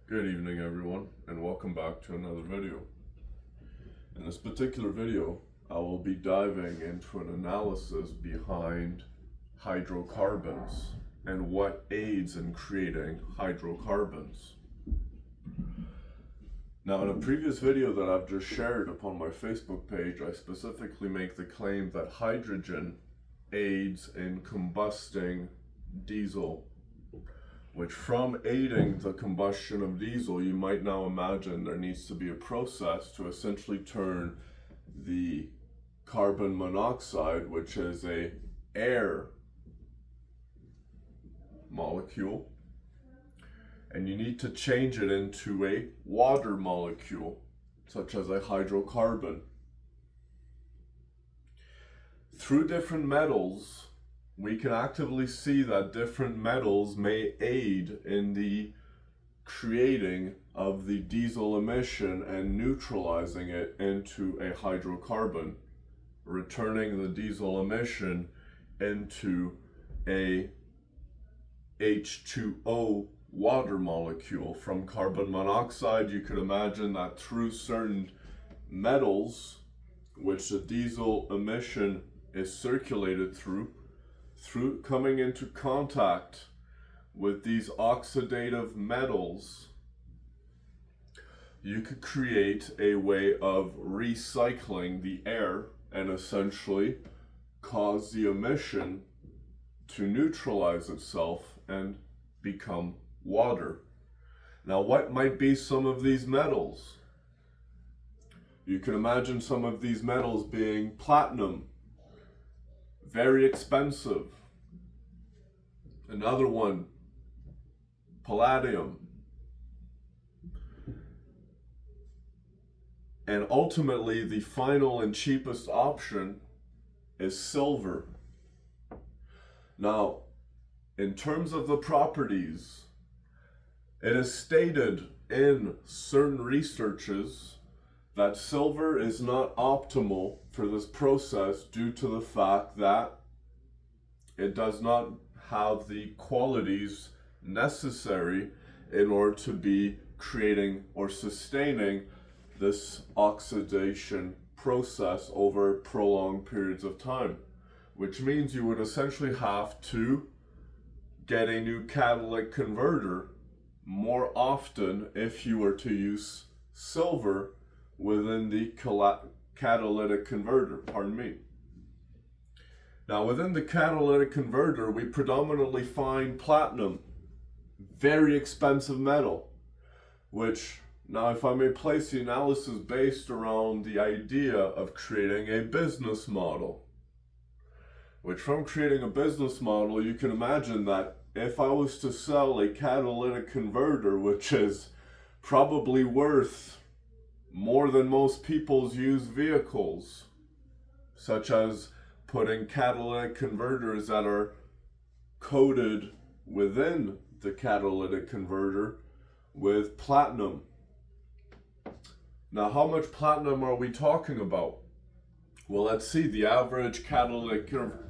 Good evening everyone, and welcome back to another video. In this particular video, I will be diving into an analysis behind hydrocarbons and what aids in creating hydrocarbons. Now, in a previous video that I've just shared upon my Facebook page, I specifically make the claim that hydrogen aids in combusting diesel, which from aiding the combustion of diesel, you might now imagine there needs to be a process to essentially turn the carbon monoxide, which is a air molecule, and you need to change it into a water molecule, such as a hydrocarbon. Through different metals, we can actively see that different metals may aid in the creating of the diesel emission and neutralizing it into a hydrocarbon, returning the diesel emission into a H2O water molecule. From carbon monoxide, you could imagine that through certain metals, which the diesel emission is circulated through coming into contact with these oxidative metals, you could create a way of recycling the air and essentially cause the emission to neutralize itself and become water. Now, what might be some of these metals? You can imagine some of these metals being platinum, very expensive. Another one, palladium. And ultimately, the final and cheapest option is silver. Now, in terms of the properties, it is stated in certain researches that silver is not optimal for this process due to the fact that it does not have the qualities necessary in order to be creating or sustaining this oxidation process over prolonged periods of time, which means you would essentially have to get a new catalytic converter more often if you were to use silver within the catalytic converter, Now, within the catalytic converter, we predominantly find platinum, very expensive metal, which, now if I may place the analysis based around the idea of creating a business model, which from creating a business model, you can imagine that if I was to sell a catalytic converter, which is probably worth more than most people's used vehicles, such as putting catalytic converters that are coated within the catalytic converter with platinum. Now, how much platinum are we talking about? Well, let's see. The average catalytic converter,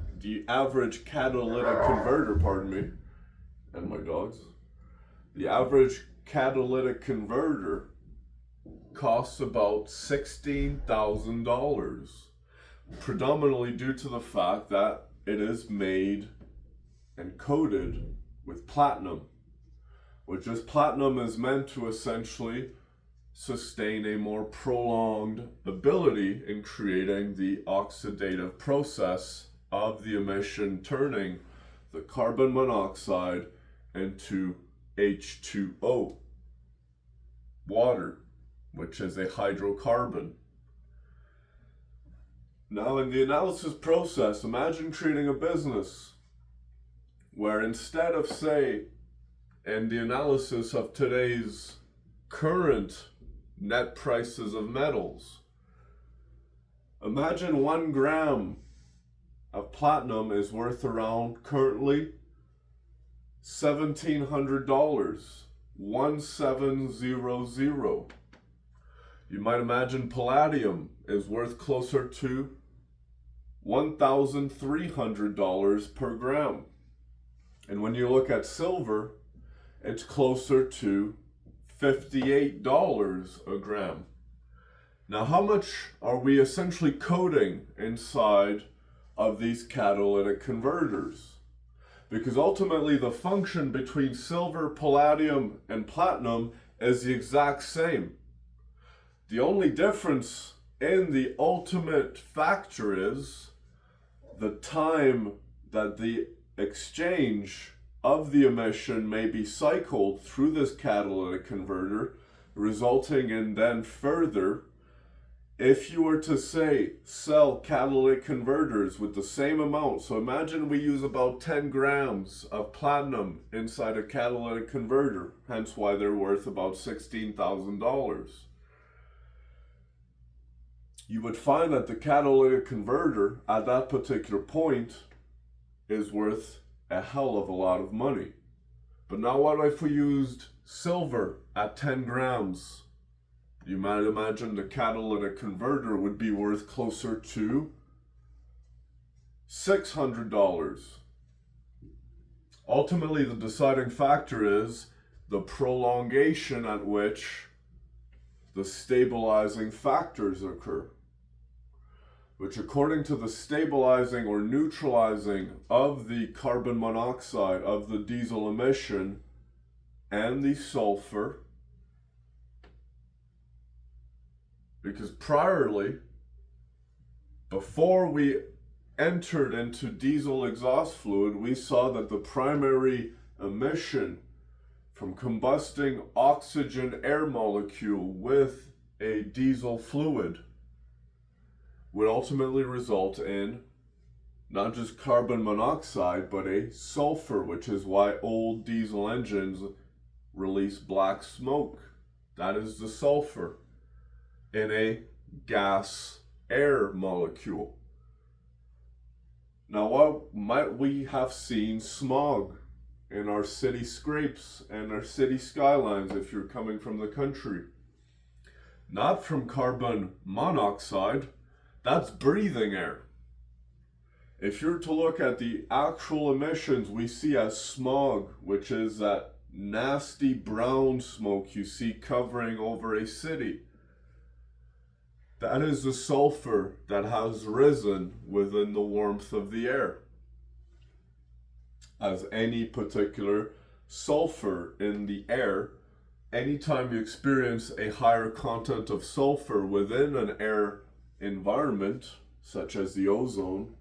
and my dogs. The average catalytic converter costs about $16,000, predominantly due to the fact that it is made and coated with platinum, which is platinum is meant to essentially sustain a more prolonged ability in creating the oxidative process of the emission, turning the carbon monoxide into H2O, water, which is a hydrocarbon. Now, in the analysis process, imagine creating a business where instead of, say, in the analysis of today's current net prices of metals, imagine 1 gram of platinum is worth around currently $1,700, 1700. You might imagine palladium is worth closer to $1,300 per gram. And when you look at silver, it's closer to $58 a gram. Now, how much are we essentially coating inside of these catalytic converters? Because ultimately the function between silver, palladium, and platinum is the exact same. The only difference in the ultimate factor is the time that the exchange of the emission may be cycled through this catalytic converter, resulting in then further, if you were to say sell catalytic converters with the same amount, so imagine we use about 10 grams of platinum inside a catalytic converter, hence why they're worth about $16,000. You would find that the catalytic converter at that particular point is worth a hell of a lot of money. But now what if we used silver at 10 grams? You might imagine the catalytic converter would be worth closer to $600. Ultimately, the deciding factor is the prolongation at which the stabilizing factors occur, which according to the stabilizing or neutralizing of the carbon monoxide of the diesel emission and the sulfur, because before we entered into diesel exhaust fluid, we saw that the primary emission from combusting oxygen air molecule with a diesel fluid would ultimately result in not just carbon monoxide, but a sulfur, which is why old diesel engines release black smoke. That is the sulfur in a gas air molecule. Now, why might we have seen smog in our city scrapes and our city skylines if you're coming from the country? Not from carbon monoxide, that's breathing air. If you're to look at the actual emissions we see as smog, which is that nasty brown smoke you see covering over a city, that is the sulfur that has risen within the warmth of the air. As any particular sulfur in the air, anytime you experience a higher content of sulfur within an air environment, such as the ozone,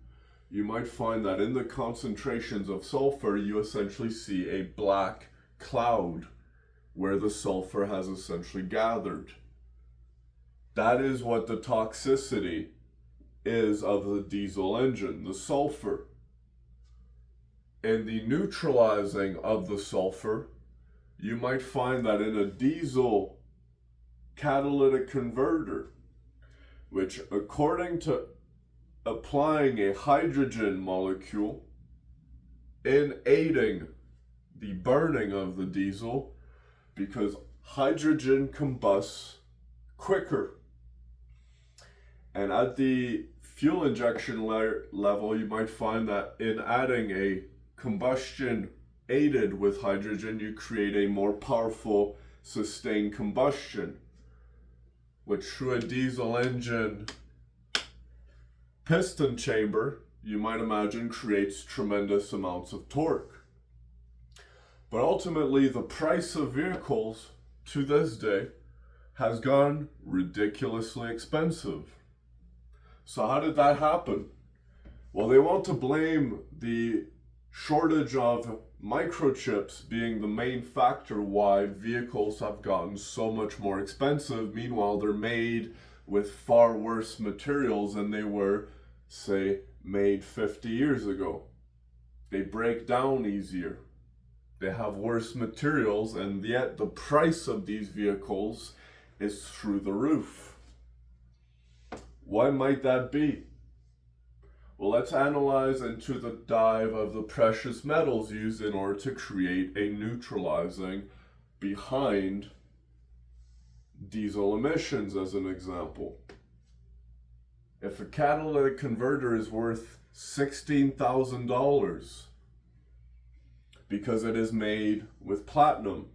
you might find that in the concentrations of sulfur, you essentially see a black cloud where the sulfur has essentially gathered. That is what the toxicity is of the diesel engine, the sulfur. In the neutralizing of the sulfur, you might find that in a diesel catalytic converter, which according to applying a hydrogen molecule in aiding the burning of the diesel, because hydrogen combusts quicker. And at the fuel injection level, you might find that in adding a combustion aided with hydrogen, you create a more powerful sustained combustion, which through a diesel engine piston chamber, you might imagine creates tremendous amounts of torque. But ultimately, the price of vehicles to this day has gone ridiculously expensive. So how did that happen? Well, they want to blame the shortage of microchips being the main factor why vehicles have gotten so much more expensive. Meanwhile, they're made with far worse materials than they were, say, made 50 years ago. They break down easier. They have worse materials, and yet the price of these vehicles is through the roof. Why might that be? Well, let's analyze into the dive of the precious metals used in order to create a neutralizing behind diesel emissions as an example. If a catalytic converter is worth $16,000 because it is made with platinum,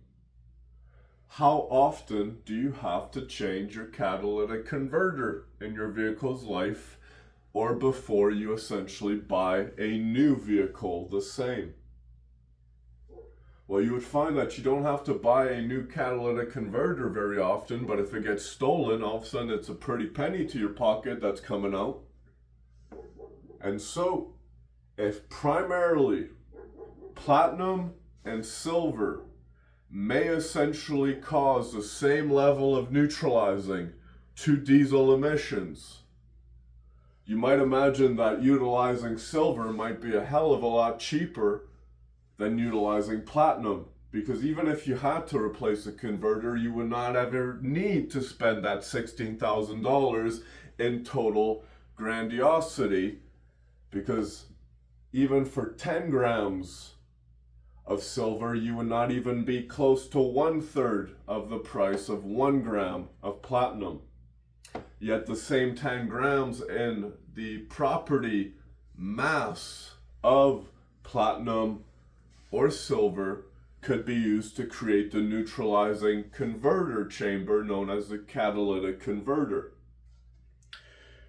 how often do you have to change your catalytic converter in your vehicle's life, or before you essentially buy a new vehicle the same? Well, you would find that you don't have to buy a new catalytic converter very often, but if it gets stolen, all of a sudden it's a pretty penny to your pocket that's coming out. And so, if primarily platinum and silver may essentially cause the same level of neutralizing to diesel emissions, you might imagine that utilizing silver might be a hell of a lot cheaper than utilizing platinum, because even if you had to replace a converter, you would not ever need to spend that $16,000 in total grandiosity, because even for 10 grams of silver, you would not even be close to 1/3 of the price of 1 gram of platinum. Yet the same 10 grams in the property mass of platinum or silver could be used to create the neutralizing converter chamber known as the catalytic converter.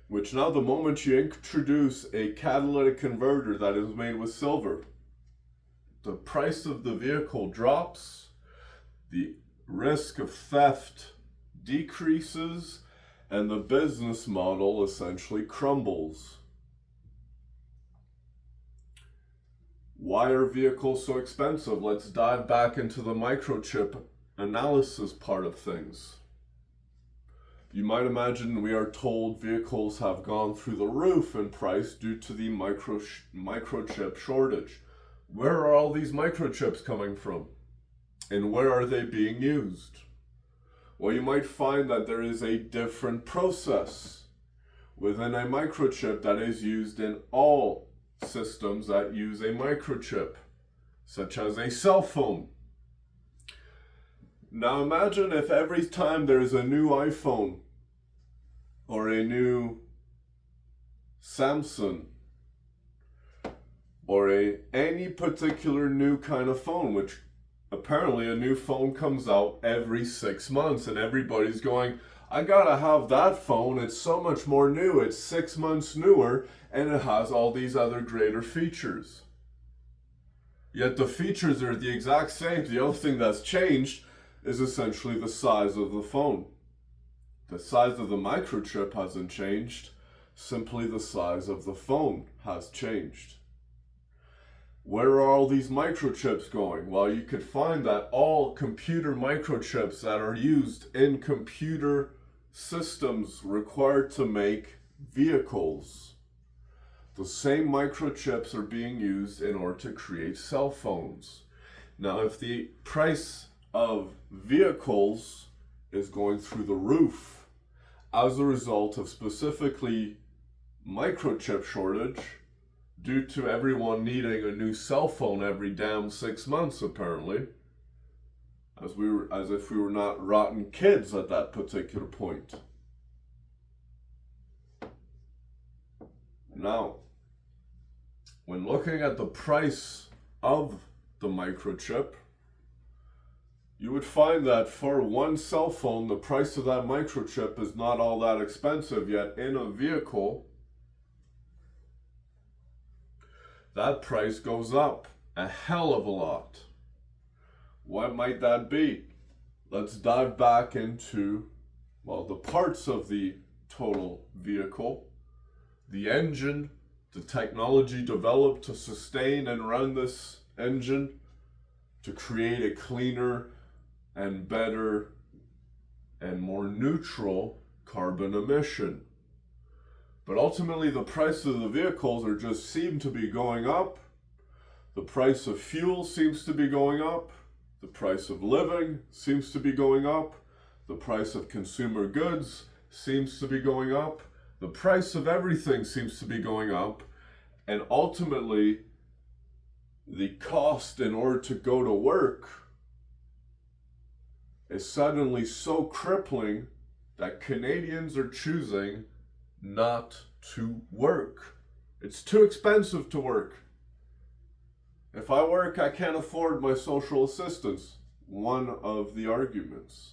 Which now, the moment you introduce a catalytic converter that is made with silver, the price of the vehicle drops, the risk of theft decreases, and the business model essentially crumbles. Why are vehicles so expensive? Let's dive back into the microchip analysis part of things. You might imagine we are told vehicles have gone through the roof in price due to the microchip shortage. Where are all these microchips coming from? And where are they being used? Well, you might find that there is a different process within a microchip that is used in all systems that use a microchip, such as a cell phone. Now imagine if every time there is a new iPhone or a new Samsung or any particular new kind of phone, which apparently a new phone comes out every 6 months and everybody's going, I gotta have that phone, it's so much more new, it's 6 months newer, and it has all these other greater features. Yet the features are the exact same. The only thing that's changed is essentially the size of the phone. The size of the microchip hasn't changed, simply the size of the phone has changed. Where are all these microchips going? Well, you could find that all computer microchips that are used in computer systems required to make vehicles, the same microchips are being used in order to create cell phones. Now, if the price of vehicles is going through the roof as a result of specifically microchip shortage, due to everyone needing a new cell phone every damn 6 months, apparently, as if we were not rotten kids at that particular point. Now, when looking at the price of the microchip, you would find that for one cell phone, the price of that microchip is not all that expensive, yet in a vehicle, that price goes up a hell of a lot. What might that be? Let's dive back into, the parts of the total vehicle, the engine, the technology developed to sustain and run this engine, to create a cleaner and better and more neutral carbon emission. But ultimately, the price of the vehicles seem to be going up. The price of fuel seems to be going up. The price of living seems to be going up. The price of consumer goods seems to be going up. The price of everything seems to be going up. And ultimately, the cost in order to go to work is suddenly so crippling that Canadians are choosing not to work. It's too expensive to work. If I work, I can't afford my social assistance. one of the arguments.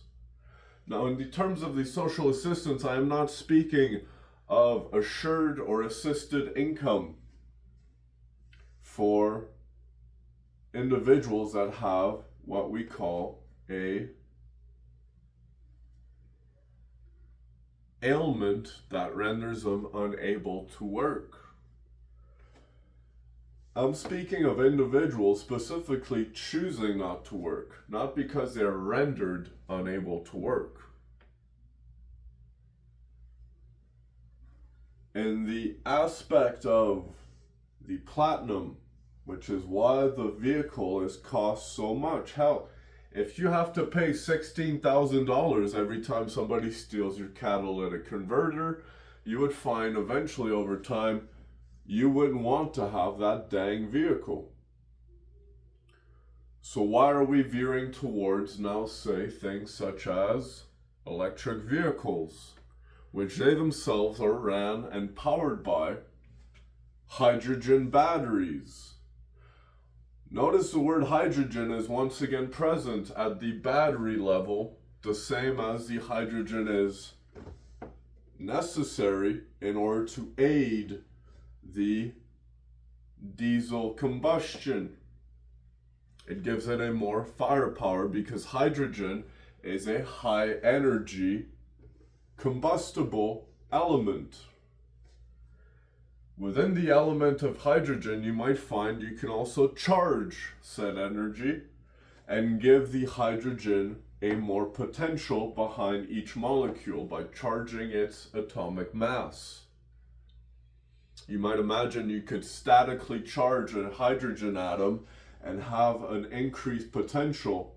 Now, in the terms of the social assistance, I am not speaking of assured or assisted income for individuals that have what we call a ailment that renders them unable to work. I'm speaking of individuals specifically choosing not to work, not because they're rendered unable to work. In the aspect of the platinum, which is why the vehicle is cost so much. Hell, if you have to pay $16,000 every time somebody steals your catalytic converter, you would find eventually over time you wouldn't want to have that dang vehicle. So why are we veering towards now, say, things such as electric vehicles, which they themselves are ran and powered by hydrogen batteries? Notice the word hydrogen is once again present at the battery level, the same as the hydrogen is necessary in order to aid the diesel combustion. It gives it a more firepower because hydrogen is a high energy combustible element. Within the element of hydrogen, you might find you can also charge said energy and give the hydrogen a more potential behind each molecule by charging its atomic mass. You might imagine you could statically charge a hydrogen atom and have an increased potential,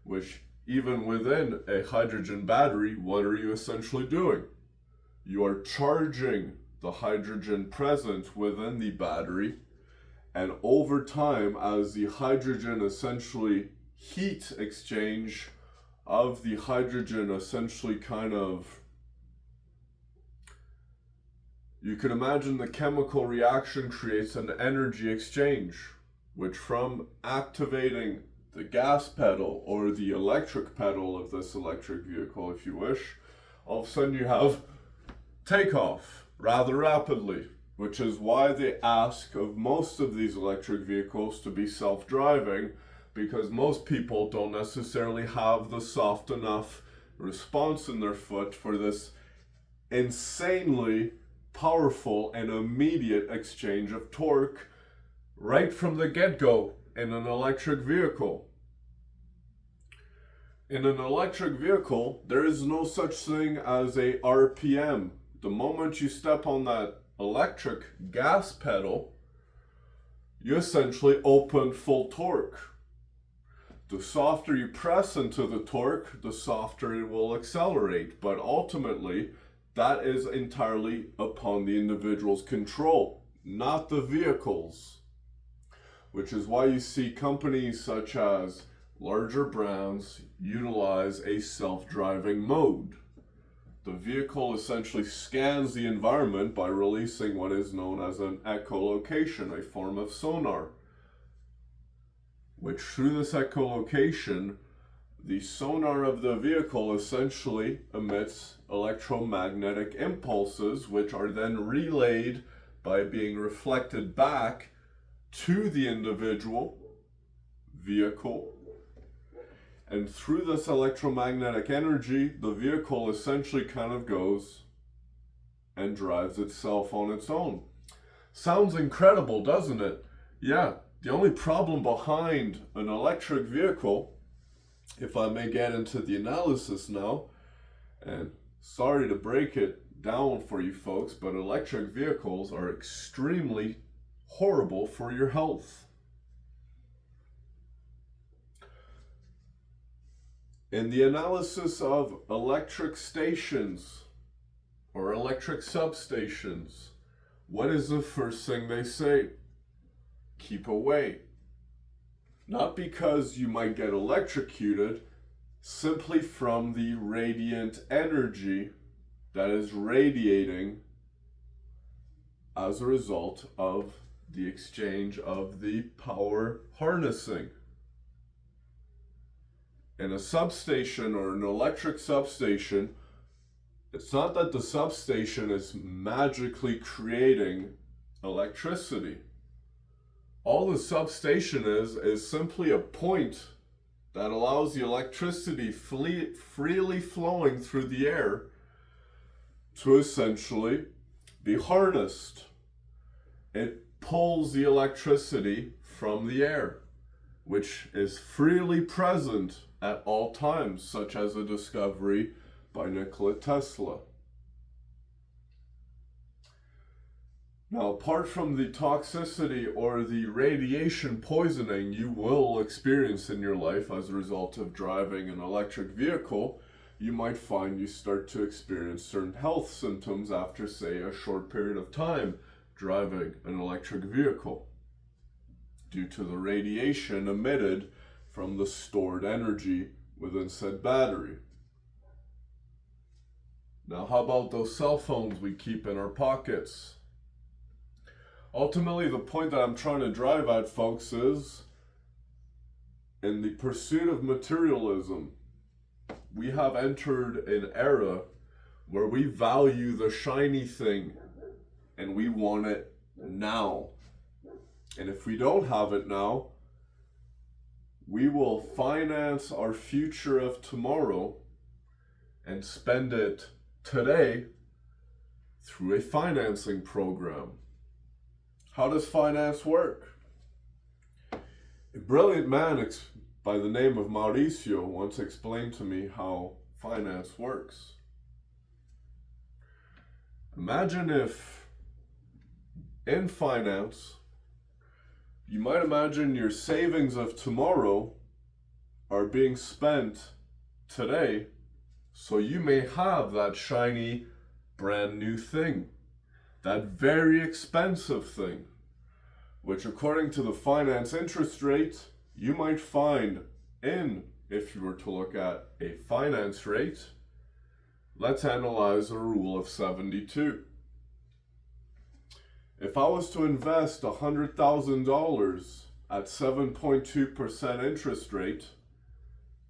which even within a hydrogen battery, what are you essentially doing? You are charging the hydrogen present within the battery, and over time, as the hydrogen essentially heat exchange of the hydrogen essentially kind of, you can imagine the chemical reaction creates an energy exchange, which from activating the gas pedal or the electric pedal of this electric vehicle, if you wish, all of a sudden you have takeoff rather rapidly, which is why they ask of most of these electric vehicles to be self-driving, because most people don't necessarily have the soft enough response in their foot for this insanely powerful and immediate exchange of torque right from the get-go in an electric vehicle. In an electric vehicle, there is no such thing as a RPM. The moment you step on that electric gas pedal, you essentially open full torque. The softer you press into the torque, the softer it will accelerate. But ultimately, that is entirely upon the individual's control, not the vehicle's. Which is why you see companies such as larger brands utilize a self-driving mode. The vehicle essentially scans the environment by releasing what is known as an echolocation, a form of sonar, which through this echolocation, the sonar of the vehicle essentially emits electromagnetic impulses, which are then relayed by being reflected back to the individual vehicle. And through this electromagnetic energy, the vehicle essentially kind of goes and drives itself on its own. Sounds incredible, doesn't it? Yeah, the only problem behind an electric vehicle, if I may get into the analysis now, and sorry to break it down for you folks, but electric vehicles are extremely horrible for your health. In the analysis of electric stations or electric substations, what is the first thing they say? Keep away. Not because you might get electrocuted, simply from the radiant energy that is radiating as a result of the exchange of the power harnessing. In a substation or an electric substation, it's not that the substation is magically creating electricity. All the substation is simply a point that allows the electricity freely flowing through the air to essentially be harnessed. It pulls the electricity from the air, which is freely present at all times, such as a discovery by Nikola Tesla. Now, apart from the toxicity or the radiation poisoning you will experience in your life as a result of driving an electric vehicle, you might find you start to experience certain health symptoms after, say, a short period of time driving an electric vehicle due to the radiation emitted from the stored energy within said battery. Now, how about those cell phones we keep in our pockets? Ultimately, the point that I'm trying to drive at, folks, is in the pursuit of materialism, we have entered an era where we value the shiny thing and we want it now. And if we don't have it now, we will finance our future of tomorrow and spend it today through a financing program. How does finance work? A brilliant man by the name of Mauricio once explained to me how finance works. Imagine if in finance, you might imagine your savings of tomorrow are being spent today, so you may have that shiny, brand new thing, that very expensive thing, which according to the finance interest rate, you might find if you were to look at a finance rate, let's analyze a rule of 72. If I was to invest $100,000 at 7.2% interest rate,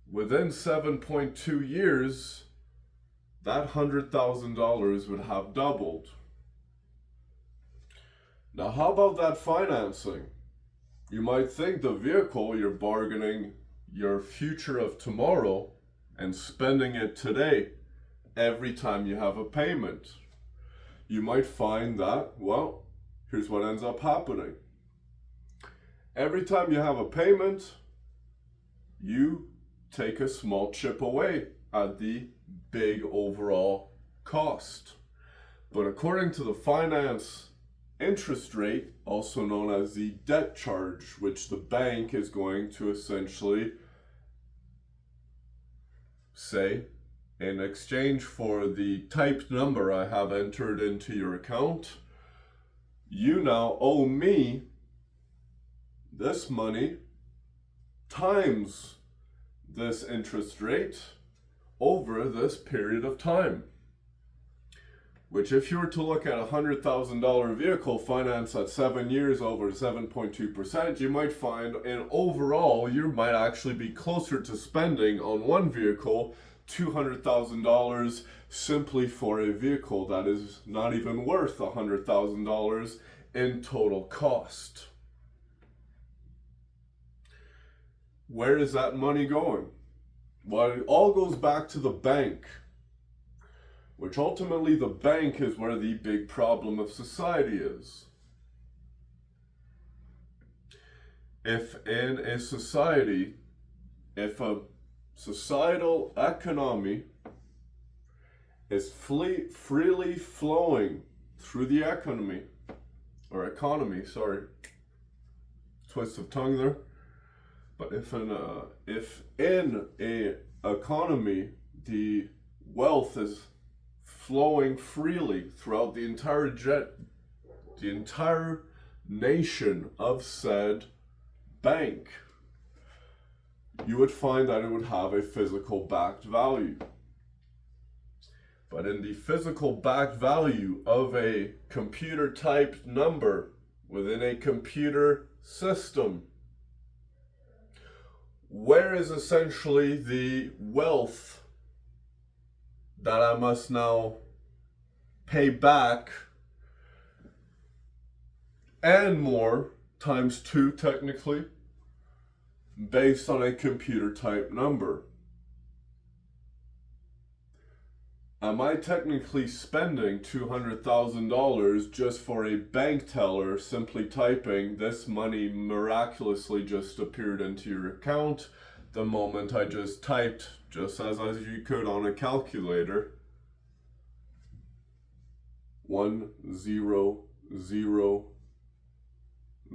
within 7.2 years, that $100,000 would have doubled. Now, how about that financing? You might think the vehicle, you're bargaining your future of tomorrow and spending it today every time you have a payment. You might find that, well, here's what ends up happening. Every time you have a payment, you take a small chip away at the big overall cost. But according to the finance interest rate, also known as the debt charge, which the bank is going to essentially say, in exchange for the typed number I have entered into your account, you now owe me this money times this interest rate over this period of time. Which, if you were to look at a $100,000 vehicle financed at 7 years over 7.2%, you might find in overall you might actually be closer to spending on one vehicle $200,000 simply for a vehicle that is not even worth $100,000 in total cost. Where is that money going? Well, it all goes back to the bank, which ultimately the bank is where the big problem of society is. If in a society, if a societal economy is freely flowing through the economy, twist of tongue there. But if in a economy the wealth is flowing freely throughout the entire nation of said bank, you would find that it would have a physical backed value. But in the physical backed value of a computer typed number within a computer system, where is essentially the wealth that I must now pay back and more times 2 technically based on a computer type number? Am I technically spending $200,000 just for a bank teller simply typing this money miraculously just appeared into your account the moment I just typed, just as you could on a calculator, 1 0 0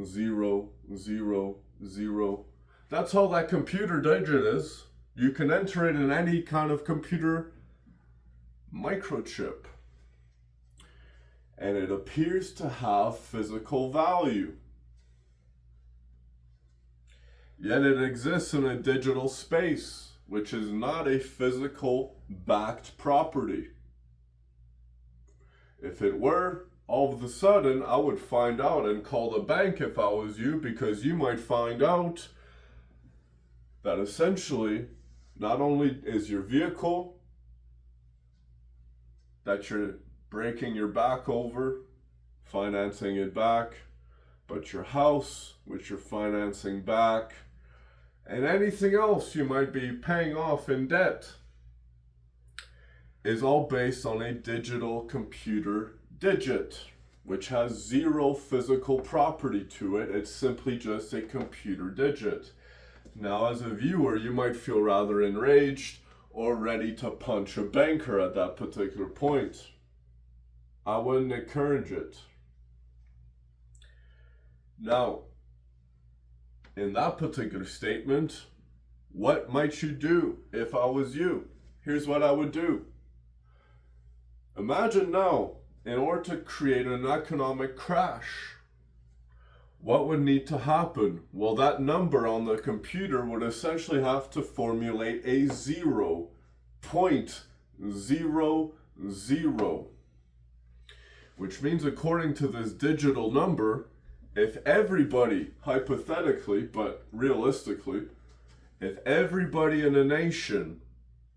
0 0 0? That's all that computer digit is. You can enter it in any kind of computer microchip, and it appears to have physical value. Yet it exists in a digital space, which is not a physical backed property. If it were, all of a sudden I would find out and call the bank if I was you, because you might find out that essentially not only is your vehicle that you're breaking your back over, financing it back, but your house, which you're financing back, and anything else you might be paying off in debt, is all based on a digital computer digit, which has 0 physical property to it. It's simply just a computer digit. Now, as a viewer, you might feel rather enraged or ready to punch a banker at that particular point. I wouldn't encourage it. Now, in that particular statement, what might you do if I was you? Here's what I would do. Imagine now, in order to create an economic crash, what would need to happen? Well, that number on the computer would essentially have to formulate a 0.00, which means, according to this digital number, if everybody, hypothetically, but realistically, if everybody in a nation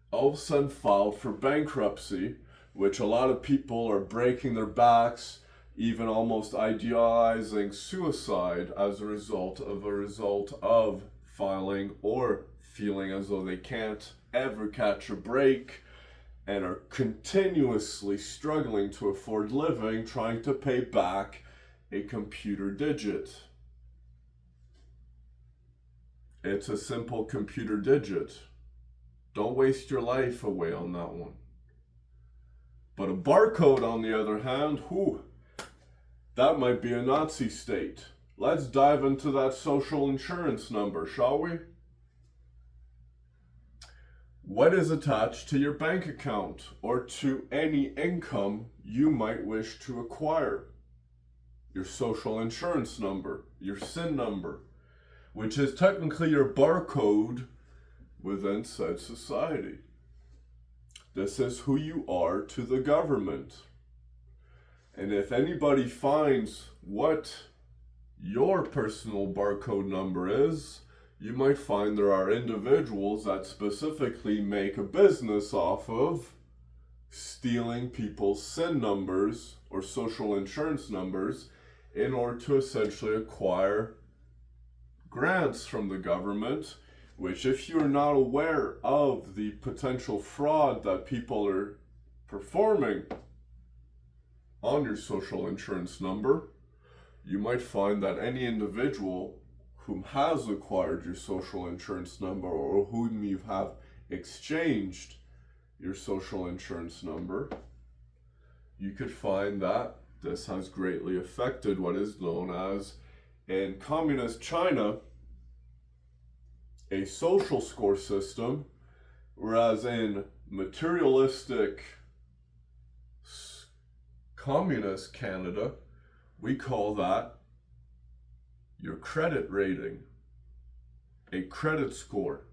all of a sudden filed for bankruptcy, which a lot of people are breaking their backs, even almost idealizing suicide as a result of filing or feeling as though they can't ever catch a break and are continuously struggling to afford living, trying to pay back a computer digit. It's a simple computer digit. Don't waste your life away on that one. But a barcode, on the other hand, that might be a Nazi state. Let's dive into that social insurance number, shall we? What is attached to your bank account or to any income you might wish to acquire? Your social insurance number, your SIN number, which is technically your barcode within said society. This is who you are to the government. And if anybody finds what your personal barcode number is, you might find there are individuals that specifically make a business off of stealing people's SIN numbers or social insurance numbers in order to essentially acquire grants from the government, which, if you're not aware of the potential fraud that people are performing on your social insurance number, you might find that any individual whom has acquired your social insurance number or whom you have exchanged your social insurance number, you could find that this has greatly affected what is known as, in communist China, a social score system, whereas in materialistic communist Canada, we call that your credit rating, a credit score,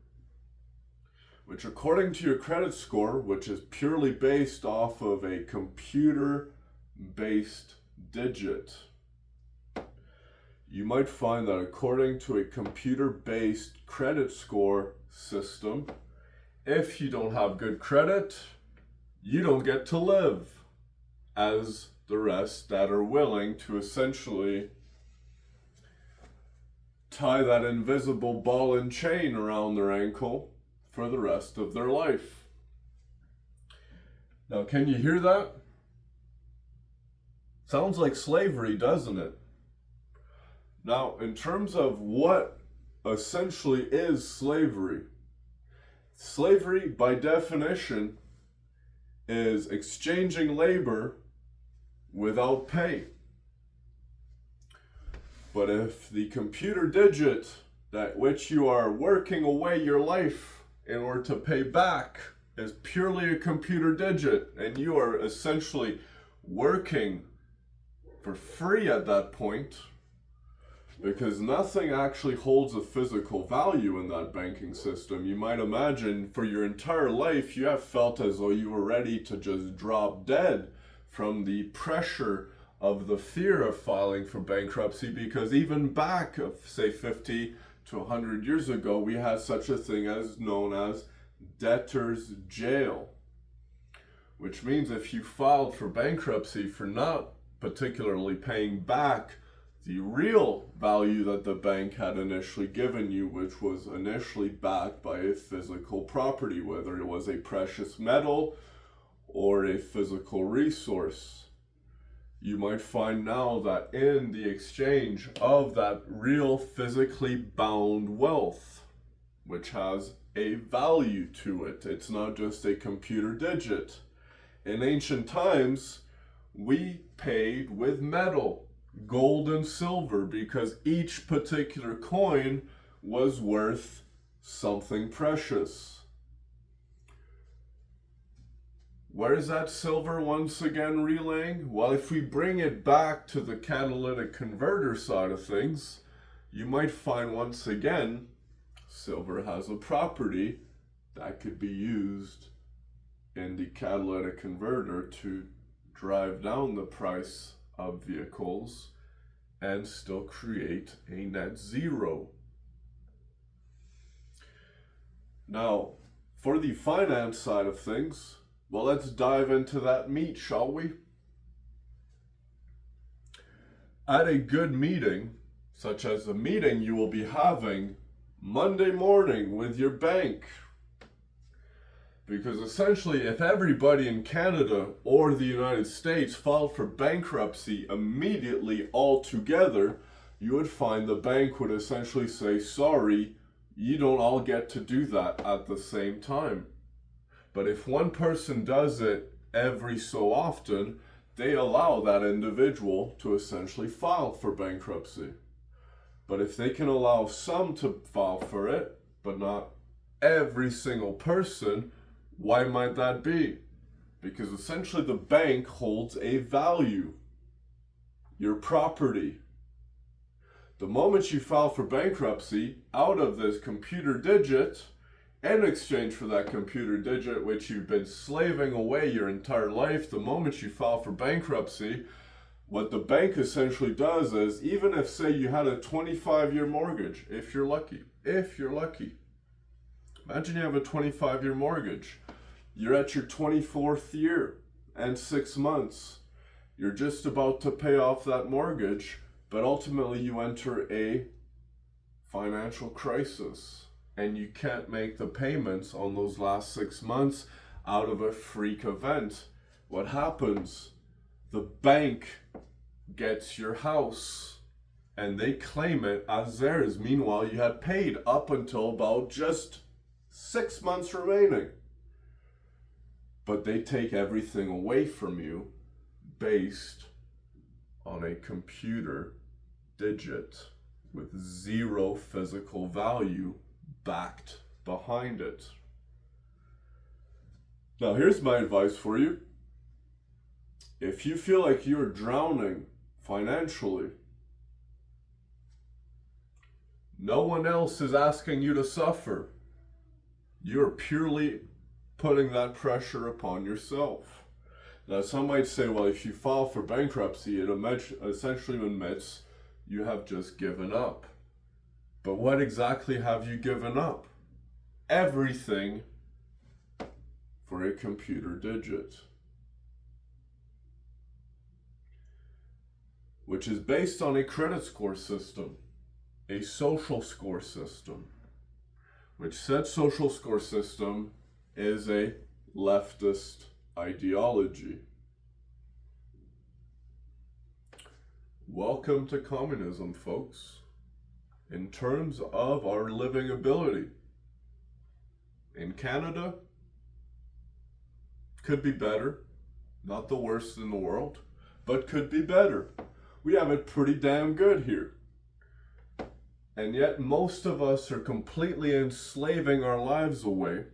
which, according to your credit score, which is purely based off of a computer-based digit, you might find that according to a computer-based credit score system, if you don't have good credit, you don't get to live as the rest that are willing to essentially tie that invisible ball and chain around their ankle for the rest of their life. Now, can you hear that? Sounds like slavery, doesn't it? Now, in terms of what essentially is slavery, slavery by definition is exchanging labor without pay. But if the computer digit that which you are working away your life in order to pay back is purely a computer digit, and you are essentially working for free at that point, because nothing actually holds a physical value in that banking system. You might imagine for your entire life you have felt as though you were ready to just drop dead from the pressure of the fear of filing for bankruptcy, because even back of say 50 to 100 years ago we had such a thing as known as debtor's jail, which means if you filed for bankruptcy for not particularly paying back the real value that the bank had initially given you, which was initially backed by a physical property, whether it was a precious metal or a physical resource. You might find now that in the exchange of that real physically bound wealth, which has a value to it, it's not just a computer digit. In ancient times, we paid with metal, gold and silver, because each particular coin was worth something precious. Where is that silver once again relaying? Well, if we bring it back to the catalytic converter side of things, you might find once again silver has a property that could be used in the catalytic converter to drive down the price of vehicles and still create a net zero. Now, for the finance side of things, well, let's dive into that meat, shall we? At a good meeting, such as a meeting you will be having Monday morning with your bank, because essentially if everybody in Canada or the United States filed for bankruptcy immediately all together, you would find the bank would essentially say, sorry, you don't all get to do that at the same time. But if one person does it every so often, they allow that individual to essentially file for bankruptcy. But if they can allow some to file for it, but not every single person, why might that be? Because essentially the bank holds a value, your property. The moment you file for bankruptcy, out of this computer digit, in exchange for that computer digit which you've been slaving away your entire life, the moment you file for bankruptcy, what the bank essentially does is, even if say you had a 25-year mortgage, if you're lucky, imagine you have a 25-year mortgage. You're at your 24th year and 6 months. You're just about to pay off that mortgage, but ultimately you enter a financial crisis and you can't make the payments on those last 6 months out of a freak event. What happens? The bank gets your house and they claim it as theirs. Meanwhile, you had paid up until about just 6 months remaining. But they take everything away from you based on a computer digit with zero physical value backed behind it. Now, here's my advice for you. If you feel like you're drowning financially, no one else is asking you to suffer. You're purely putting that pressure upon yourself. Now, some might say, well, if you file for bankruptcy, it essentially admits you have just given up. But what exactly have you given up? Everything for a computer digit, which is based on a credit score system, a social score system, which said social score system is a leftist ideology. Welcome to communism, folks. In terms of our living ability, in Canada, could be better. Not the worst in the world, but could be better. We have it pretty damn good here. And yet most of us are completely enslaving our lives away.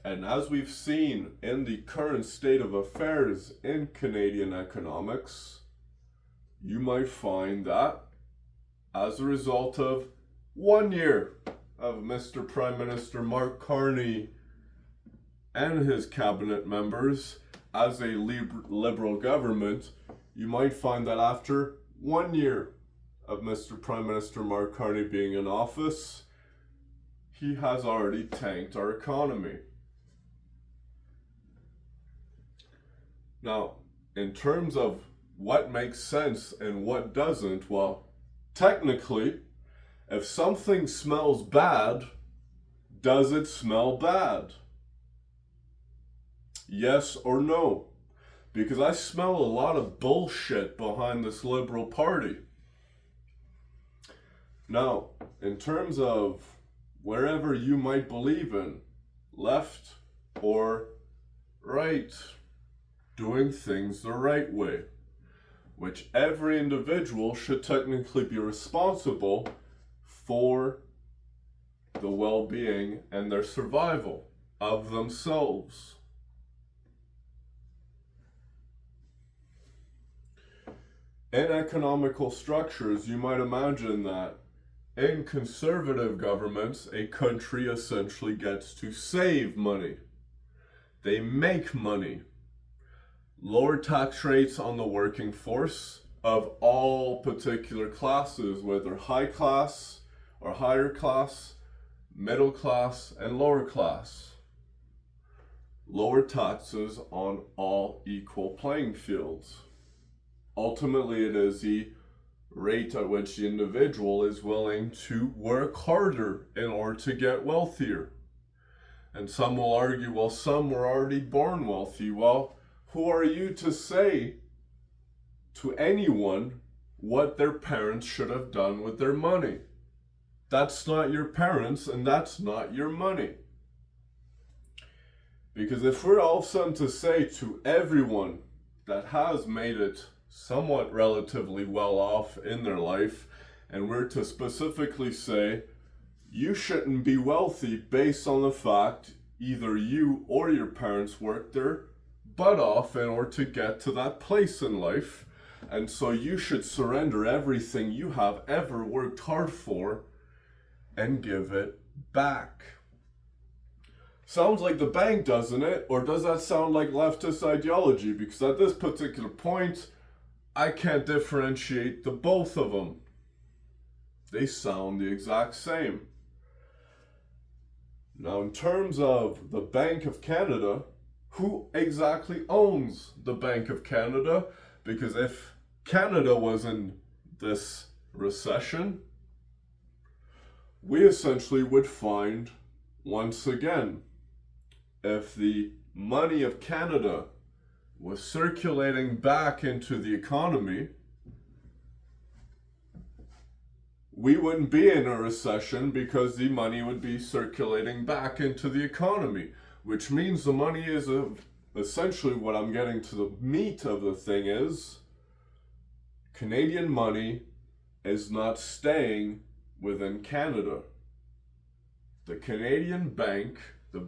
And as we've seen in the current state of affairs in Canadian economics, you might find that as a result of 1 year of Mr. Prime Minister Mark Carney and his cabinet members as a liberal government, you might find that after 1 year of Mr. Prime Minister Mark Carney being in office, he has already tanked our economy. Now, in terms of what makes sense and what doesn't, well, technically, if something smells bad, does it smell bad? Yes or no? Because I smell a lot of bullshit behind this Liberal Party. Now, in terms of wherever you might believe in, left or right, doing things the right way, which every individual should technically be responsible for the well-being and their survival of themselves. In economical structures, you might imagine that in conservative governments, a country essentially gets to save money. They make money. Lower tax rates on the working force of all particular classes, whether high class or higher class, middle class and lower class. Lower taxes on all equal playing fields. Ultimately, it is the rate at which the individual is willing to work harder in order to get wealthier. And some will argue, well, some were already born wealthy. Well, who are you to say to anyone what their parents should have done with their money? That's not your parents and that's not your money. Because if we're all of a sudden to say to everyone that has made it somewhat relatively well off in their life, and we're to specifically say, you shouldn't be wealthy based on the fact either you or your parents worked their butt off in order to get to that place in life, and so you should surrender everything you have ever worked hard for and give it back. Sounds like the bank, doesn't it? Or does that sound like leftist ideology? Because at this particular point, I can't differentiate the both of them. They sound the exact same. Now, in terms of the Bank of Canada, who exactly owns the Bank of Canada? Because if Canada was in this recession, we essentially would find, once again, if the money of Canada was circulating back into the economy, we wouldn't be in a recession because the money would be circulating back into the economy, which means the money is essentially what I'm getting to the meat of the thing is, Canadian money is not staying within Canada. The Canadian bank